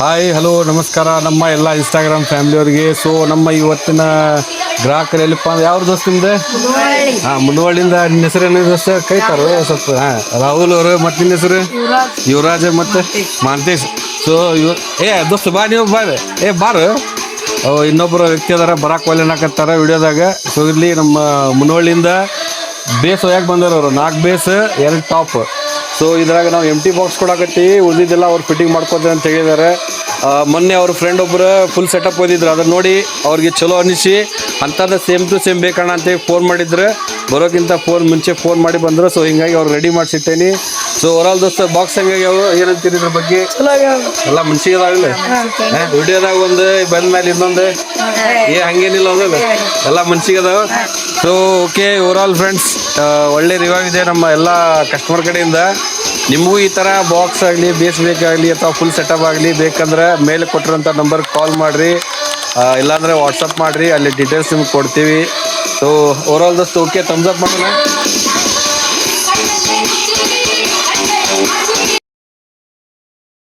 Hi hello ನಮಸ್ಕಾರ ನಮ್ಮ ಎಲ್ಲ ಇನ್ಸ್ಟಾಗ್ರಾಮ್ ಫ್ಯಾಮಿಲಿಯವರಿಗೆ. ಸೊ ನಮ್ಮ ಇವತ್ತಿನ ಗ್ರಾಹಕರು ಎಲ್ಲಿಪ್ಪ ಅಂದ್ರೆ ಯಾವ್ದು ದೋಸ್ತ ನಿಮ್ದು? ಹಾಂ, ಮುನವಳ್ಳಿಯಿಂದ. ನಿನ್ನ ಹೆಸರು ಏನು ದೋಸ್ತ? ಕೈತಾರು ಸ್ವಲ್ಪ. ಹಾಂ, ರಾಹುಲ್ ಅವರು. ಮತ್ತು ನಿನ್ನ ಹೆಸರು? ಯುವರಾಜ್ ಮತ್ತು ಮಾಂತೇಶ್. ಸೊ ದೋಸ್ತ ಬಾ, ನೀವು ಬಾರ. ಬಾರು. ಇನ್ನೊಬ್ಬರು ವ್ಯಕ್ತಿ ಅದಾರ, ಬರಾಕ್ ಒಲ್ಲೆನಾಕತ್ತಾರ ವಿಡಿಯೋದಾಗ. ಸೊ ಇಲ್ಲಿ ನಮ್ಮ ಮುನವಳ್ಳಿಯಿಂದ ಬೇಸ್ ಒಯ್ಯಾಕೆ ಬಂದವರು ಅವರು. 4 ಬೇಸ್ 2 ಟಾಪ್. ಸೊ ಇದ್ರಾಗ ನಾವು ಎಂಟಿ ಬಾಕ್ಸ್ ಕೊಡಾಕತ್ತೀವಿ, ಉಳಿದಿದ್ದೆಲ್ಲ ಅವ್ರು ಫಿಟ್ಟಿಂಗ್ ಮಾಡ್ಕೊತಾರೆ ಅಂತ ಹೇಳಿದ್ದಾರೆ. ಮೊನ್ನೆ ಅವ್ರ ಫ್ರೆಂಡ್ ಒಬ್ಬರು ಫುಲ್ ಸೆಟಪ್ ಓದಿದ್ರು, ಅದನ್ನ ನೋಡಿ ಅವ್ರಿಗೆ ಚಲೋ ಅನ್ನಿಸಿ ಅಂಥದ್ದು ಸೇಮ್ ಟು ಸೇಮ್ ಬೇಕಣ್ಣ ಅಂತ ಫೋನ್ ಮಾಡಿದ್ರು. ಬರೋಕ್ಕಿಂತ ಮುಂಚೆ ಫೋನ್ ಮಾಡಿ ಬಂದರು. ಸೊ ಹಿಂಗಾಗಿ ಅವ್ರು ರೆಡಿ ಮಾಡಿಸಿಟ್ಟೇನಿ. ಸೊ ಓವರಾಲ್ ದೋಸ್ತ ಬಾಕ್ಸ್ ಹೆಂಗಾಗಿ ಅವು ಏನಂತೀರಿ ಇದ್ರ ಬಗ್ಗೆ? ಎಲ್ಲ ಮನ್ಸಿಗೆ ಅದಾವಿಲ್ಲ? ವಿಡಿಯೋದಾಗ ಒಂದು ಬಂದ ಮೇಲೆ ಇನ್ನೊಂದು ಹಂಗೇನಿಲ್ಲ ಅದ, ಎಲ್ಲ ಮನ್ಸಿಗೆ ಅದಾವ. ಸೊ ಓಕೆ, ಓವರಾಲ್ ಫ್ರೆಂಡ್ಸ್ ಒಳ್ಳೆ ರಿವ್ಯೂ ಇದೆ ನಮ್ಮ ಎಲ್ಲ ಕಸ್ಟಮರ್ ಕಡೆಯಿಂದ. ನಿಮಗೂ ಈ ಥರ ಬಾಕ್ಸ್ ಆಗಲಿ, ಬೇಸ್ ಬೇಕಾಗಲಿ ಅಥವಾ ಫುಲ್ ಸೆಟಪ್ ಆಗಲಿ ಬೇಕಂದ್ರೆ ಮೇಲೆ ಕೊಟ್ಟಿರೋಂಥ ನಂಬರ್ಗೆ ಕಾಲ್ ಮಾಡಿರಿ, ಇಲ್ಲಾಂದರೆ ವಾಟ್ಸಪ್ ಮಾಡಿರಿ, ಅಲ್ಲಿ ಡೀಟೇಲ್ಸ್ ನಿಮ್ಗೆ ಕೊಡ್ತೀವಿ. ಸೊ ಓವರಾಲ್ ದೋಸ್ತ ಓಕೆ, ಥಮ್ಸ್ ಅಪ್ ಮಾಡೋಣ.